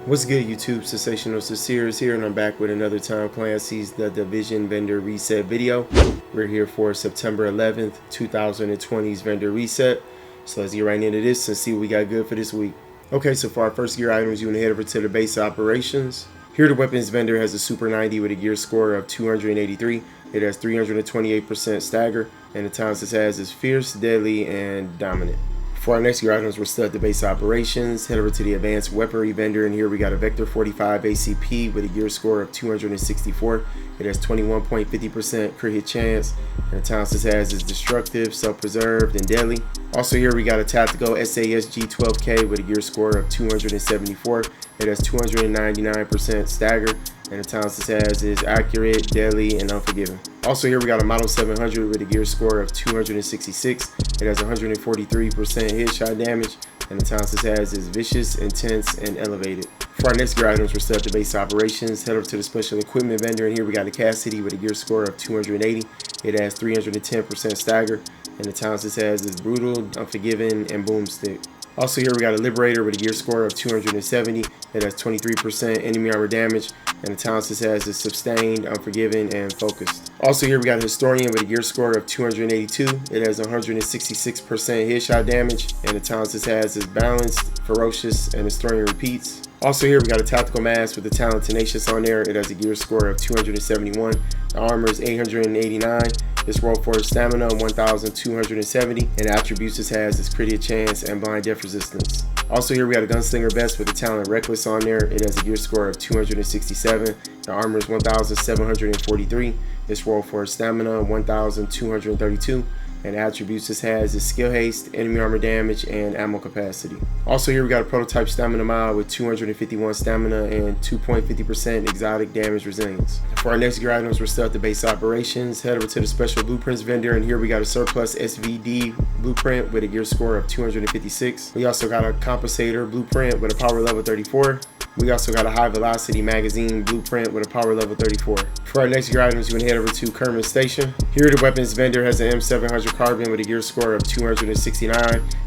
What's good, YouTube? Sensational Sincere is here, and I'm back with another Tom Clancy's The Division Vendor Reset video. We're here for September 11th, 2020's Vendor Reset. So let's get right into this and see what we got good for this week. Okay, so for our first gear items, you want to head over to the base operations. Here, the weapons vendor has a Super 90 with a gear score of 283. It has 328% stagger, and the talents it has is Fierce, Deadly, and Dominant. For our next gear items, we're still at the base operations. Head over to the advanced weaponry vendor, and here we got a Vector 45 ACP with a gear score of 264. It has 21.50% crit hit chance, and the talents it has is Destructive, Self-Preserved, and Deadly. Also here we got a tactical SASG 12K with a gear score of 274. It has 299% stagger, and the talents it has is Accurate, Deadly, and Unforgiving. Also here we got a Model 700 with a gear score of 266. It has 143% headshot damage, and the talents it has is Vicious, Intense, and Elevated. For our next gear items, we're still at the base operations. Head over to the special equipment vendor, and here we got a Cassidy with a gear score of 280. It has 310% stagger, and the talents it has is Brutal, Unforgiving, and Boomstick. Also here we got a Liberator with a gear score of 270. It has 23% enemy armor damage, and the talents it has is Sustained, Unforgiving, and Focused. Also here we got a Historian with a gear score of 282. It has 166% headshot damage, and the talents it has is Balanced, Ferocious, and Historian repeats. Also here we got a Tactical Mask with the talent Tenacious on there. It has a gear score of 271. The armor is 889. This roll for stamina 1270, and attributes this has is Crit Hit Chance and Blind Death Resistance. Also here we got a Gunslinger Vest with the talent Reckless on there. It has a gear score of 267. The armor is 1743. This roll for stamina 1232. And attributes this has is Skill Haste, Enemy Armor Damage, and Ammo Capacity. Also here we got a Prototype Stamina Mod with 251 stamina and 2.50% exotic damage resilience. For our next gear items, we're still at the base operations. Head over to the special blueprints vendor, and here we got a Surplus SVD blueprint with a gear score of 256. We also got a Compensator blueprint with a power level 34. We also got a High Velocity Magazine blueprint with a power level 34. For our next gear items, you want to head over to Kermit Station. Here the weapons vendor has an M700 carbine with a gear score of 269.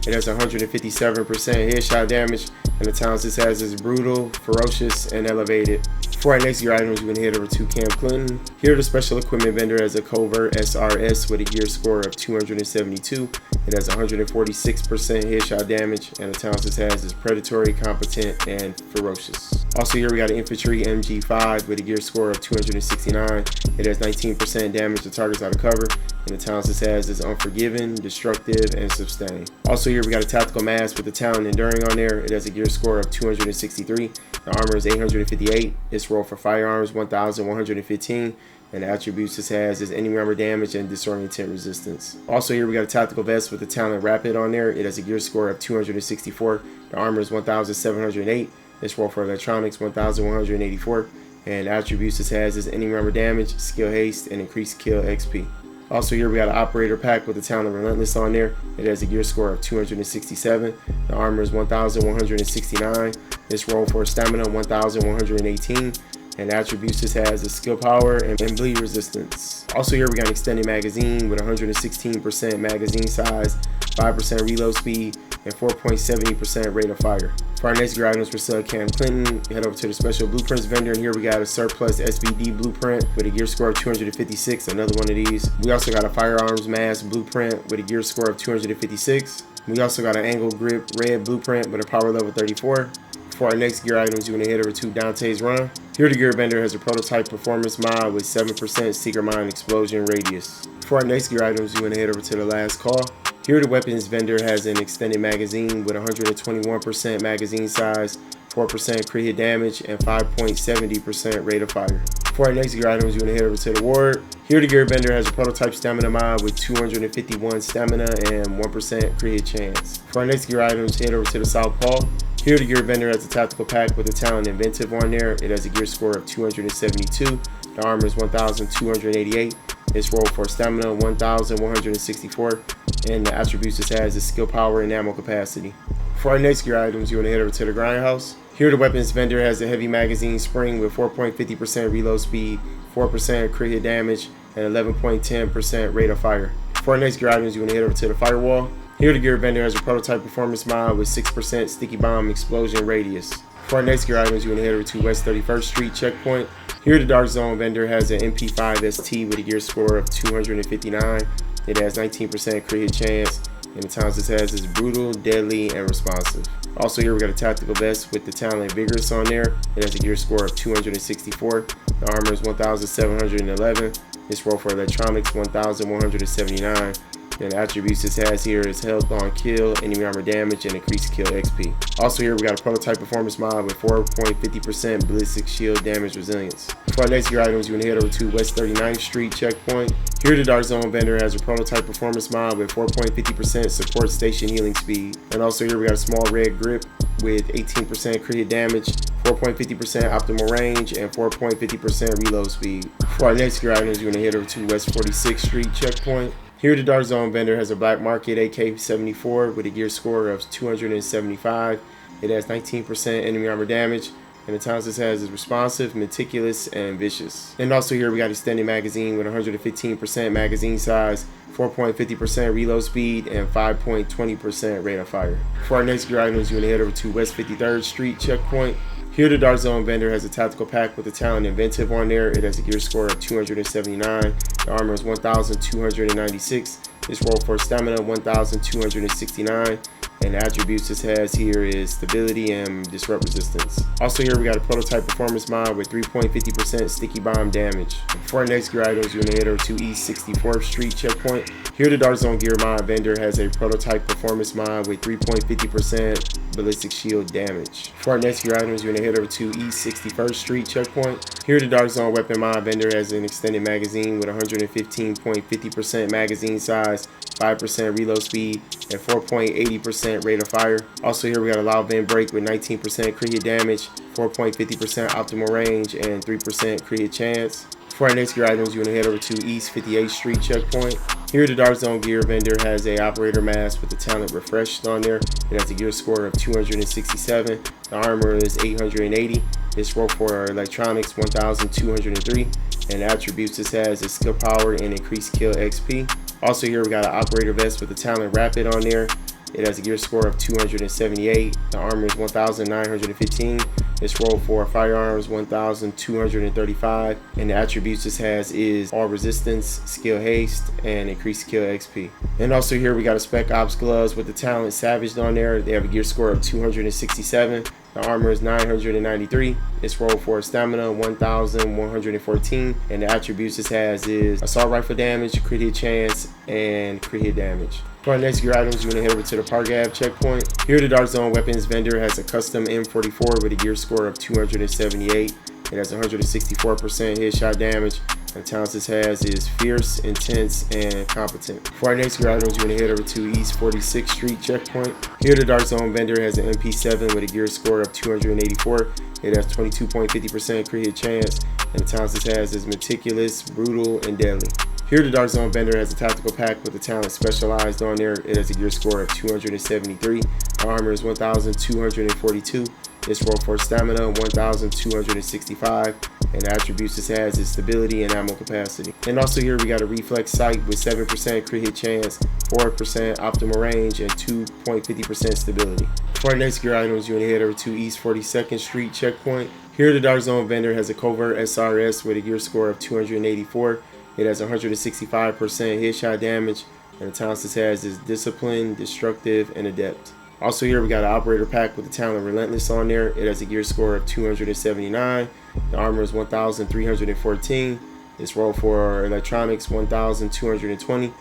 It has 157% headshot damage, and the talents it has is Brutal, Ferocious, and Elevated. For our next gear items, you want to head over to Camp Clinton. Here the special equipment vendor has a Covert SRS with a gear score of 272. It has 146% headshot damage, and the talents it has is Predatory, Competent, and Ferocious. Also here we got an Infantry MG5 with a gear score of 269. It has 19% damage to targets out of cover, and the talents it has is Unforgiving, Destructive, and Sustain. Also here we got a Tactical Mask with the talent Enduring on there. It has a gear score of 263. The armor is 858. Its roll for firearms 1115. And the attributes this has is Enemy Armor Damage and Disorient Resistance. Also here we got a Tactical Vest with the talent Rapid on there. It has a gear score of 264. The armor is 1708. Its roll for electronics 1184. And the attributes this has is Enemy Armor Damage, Skill Haste, and Increased Kill XP. Also here we got an Operator Pack with the talent Relentless on there. It has a gear score of 267. The armor is 1169. Its roll for stamina 1118. And the attributes this has is Skill Power and Bleed Resistance. Also here we got an extended magazine with 116% magazine size, 5% reload speed, and 4.70% rate of fire. For our next gear items, we're still at Camp Clinton. Head over to the special blueprints vendor, and here we got a Surplus SVD blueprint with a gear score of 256, another one of these. We also got a Firearms Mask blueprint with a gear score of 256. We also got an Angle Grip Red blueprint with a power level 34. For our next gear items, you want to head over to Dante's Run. Here the gear vendor has a Prototype Performance Mod with 7% Secret Mine Explosion Radius. For our next gear items, you want to head over to the Last Call. Here the weapons vendor has an extended magazine with 121% magazine size, 4% crit hit damage, and 5.70% rate of fire. For our next gear items, you want to head over to the Ward. Here the gear vendor has a Prototype Stamina Mod with 251 stamina and 1% crit hit chance. For our next gear items, head over to the Southpaw. Here the gear vendor has a Tactical Pack with the talent Inventive on there. It has a gear score of 272. The armor is 1288. Its roll for stamina 1164. And the attributes it has is Skill Power and Ammo Capacity. For our next gear items, you want to head over to the Grindhouse. Here the weapons vendor has a heavy magazine spring with 4.50% reload speed, 4% crit hit damage, and 11.10% rate of fire. For our next gear items, you want to head over to the Firewall. Here the gear vendor has a Prototype Performance Mod with 6% Sticky Bomb Explosion Radius. For our next gear items, you want to head over to West 31st Street checkpoint. Here the Dark Zone vendor has an MP5 ST with a gear score of 259. It has 19% crit hit chance, and the times this has is brutal, deadly, and responsive. Also here we got a tactical vest with the talent Vigorous on there. It has a gear score of 264. The armor is 1,711. Its roll for electronics 1,179. And the attributes this has here is health on kill, enemy armor damage, and increased kill XP. Also here we got a prototype performance mod with 4.50% ballistic shield damage resilience. For our next gear items, you want to head over to West 39th Street checkpoint. Here the Dark Zone vendor has a prototype performance mod with 4.50% support station healing speed. And also here we got a small red grip with 18% crit hit damage, 4.50% optimal range, and 4.50% reload speed. For our next gear items, you want to head over to West 46th Street checkpoint. Here the Dark Zone vendor has a black market AK-74 with a gear score of 275. It has 19% enemy armor damage, and the times this has is responsive, meticulous, and vicious. And also here we got extended magazine with 115% magazine size, 4.50% reload speed, and 5.20% rate of fire. For our next gear items, you want to head over to West 53rd Street checkpoint. Here the Dark Zone vendor has a tactical pack with the talent Inventive on there. It has a gear score of 279. The armor is 1,296. Its roll for stamina 1,269. And the attributes this has here is stability and disrupt resistance. Also here we got a prototype performance mod with 3.50% sticky bomb damage. For our next gear items, you're gonna head over to East 64th Street checkpoint. Here the Dark Zone gear mod vendor has a prototype performance mod with 3.50% ballistic shield damage. For our next gear items, you're gonna head over to East 61st Street checkpoint. Here the Dark Zone weapon mod vendor has an extended magazine with 115.50% magazine size, 5% reload speed, and 4.80% rate of fire. Also here we got a loud vent break with 19% crit hit damage, 4.50% optimal range, and 3% crit hit chance. For our next gear items, you want to head over to East 58th Street checkpoint. Here the Dark Zone gear vendor has a operator mask with the talent refreshed on there. It has a gear score of 267. The armor is 880. Its roll for electronics 1,203. And the attributes this has is skill power and increased kill XP. Also here we got an operator vest with the talent rapid on there. It has a gear score of 278. The armor is 1,915. Its roll for firearms 1,235. And the attributes this has is all resistance, skill haste, and increased kill XP. And also here we got a Spec Ops gloves with the talent Savaged on there. They have a gear score of 267. The armor is 993. Its roll for stamina 1,114. And the attributes this has is assault rifle damage, crit hit chance, and crit hit damage. For our next gear items, you want to head over to the Park Ave checkpoint. Here the Dark Zone weapons vendor has a custom M44 with a gear score of 278. It has 164% headshot damage. And the talents this has is fierce, intense, and competent. For our next gear items, you want to head over to East 46th Street checkpoint. Here the Dark Zone vendor has an MP7 with a gear score of 284. It has 22.50% crit hit chance. And the talents this has is meticulous, brutal, and deadly. Here the Dark Zone vendor has a tactical pack with the talent Specialized on there. It has a gear score of 273. The armor is 1,242. Its roll for stamina 1,265. And the attributes this has is stability and ammo capacity. And also here we got a reflex sight with 7% crit hit chance, 4% optimal range, and 2.50% stability. For our next gear items, you want to head over to East 42nd Street checkpoint. Here the Dark Zone vendor has a covert SRS with a gear score of 284. It has 165% headshot damage, and the talents this has is discipline, destructive, and adept. Also here we got an operator pack with the talent Relentless on there. It has a gear score of 279. The armor is 1,314. Its roll for electronics 1,220.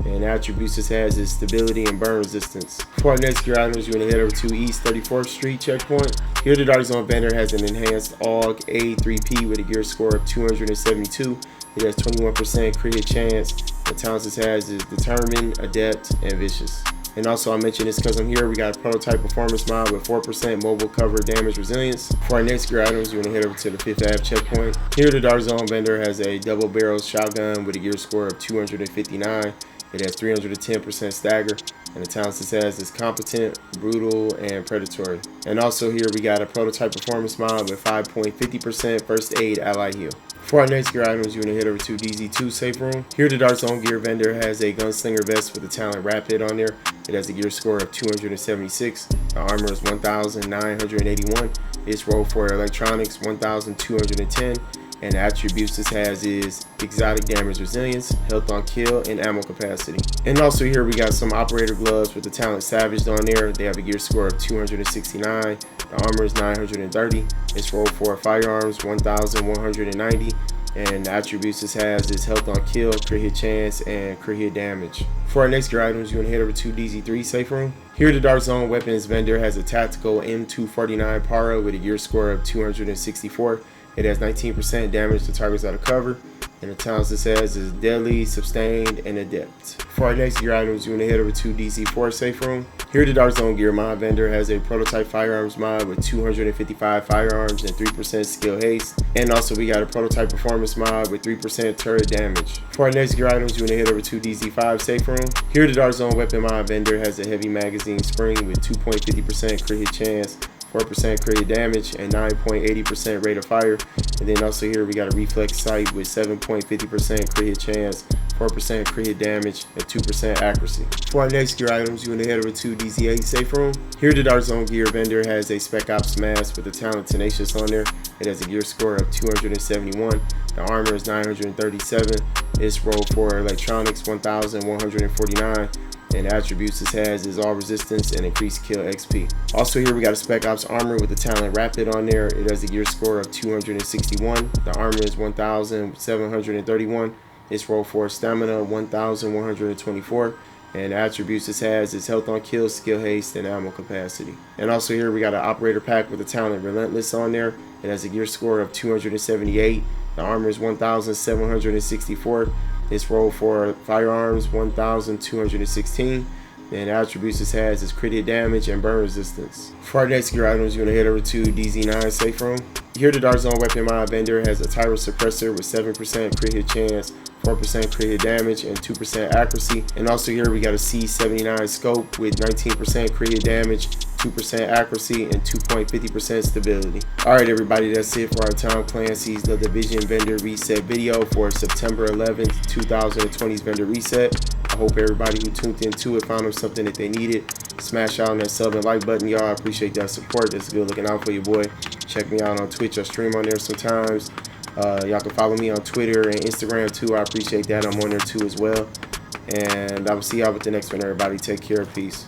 And the attributes this has is stability and burn resistance. For our next gear items, you want to head over to East 34th Street checkpoint. Here the Dark Zone vendor has an enhanced AUG A3P with a gear score of 272. It has 21% crit hit chance. The talents this has is determined, adept, and vicious. And also I mentioned this because I'm here. We got a prototype performance mod with 4% mobile cover damage resilience. For our next gear items, you want to head over to the 5th Ave checkpoint. Here the Dark Zone vendor has a double barrel shotgun with a gear score of 259. It has 310% stagger, and the talents it has is competent, brutal, and predatory. And also here we got a prototype performance mod with 5.50% first aid ally heal. For our next gear items, you're going to head over to DZ2 safe room. Here the Dark Zone gear vendor has a gunslinger vest with the talent rapid on there. It has a gear score of 276. The armor is 1,981. Its roll for electronics 1,210. And the attributes this has is exotic damage resilience, health on kill, and ammo capacity. And also here we got some operator gloves with the talent savaged on there. They have a gear score of 269. The armor is 930. Its roll for firearms 1,190. And the attributes this has is health on kill, crit hit chance, and crit hit damage. For our next gear items, you're going to head over to DZ3 safe room. Here the Dark Zone weapons vendor has a tactical M249 Para with a gear score of 264. It has 19% damage to targets out of cover, and the talents this has is deadly, sustained, and adept. For our next gear items, you're going to head over to DC4 safe room. Here the Dark Zone gear mod vendor has a prototype firearms mod with 255 firearms and 3% skill haste, and also we got a prototype performance mod with 3% turret damage. For our next gear items, you're going to head over to DC5 safe room. Here the Dark Zone weapon mod vendor has a heavy magazine spring with 2.50% crit hit chance, 4% crit hit damage, and 9.80% rate of fire. And then also here we got a reflex sight with 7.50% crit hit chance, 4% crit hit damage, and 2% accuracy. For our next gear items, you want to head over to DZ8 safe room. Here the Dark Zone gear vendor has a Spec Ops mask with the talent Tenacious on there. It has a gear score of 271. The armor is 937. Its roll for electronics 1,149. And the attributes this has is all resistance and increased kill XP. Also here we got a Spec Ops armor with the talent rapid on there. It has a gear score of 261. The armor is 1,731. Its roll for stamina 1,124. And the attributes this has is health on kill, skill haste, and ammo capacity. And also here we got an operator pack with the talent relentless on there. It has a gear score of 278. The armor is 1,764. Its roll for firearms 1,216, and the attributes this has is crit hit damage and burn resistance. For our next gear items, you're going to head over to DZ9 safe room. Here the Dark Zone weapon mod vendor has a Tyro suppressor with 7% crit hit chance, 4% crit hit damage, and 2% accuracy. And also here we got a C79 scope with 19% crit hit damage, 2% accuracy, and 2.50% stability. Alright everybody, that's it for our Tom Clancy's The Division vendor reset video for September 11th, 2020's vendor reset. I hope everybody who tuned into it found them something that they needed. Smash out on that sub and like button, y'all. I appreciate that support. That's good looking out for you, boy. Check me out on Twitch. I stream on there sometimes. Y'all can follow me on Twitter and Instagram too. I appreciate that. I'm on there too as well. And I will see y'all with the next one, everybody. Take care. Peace.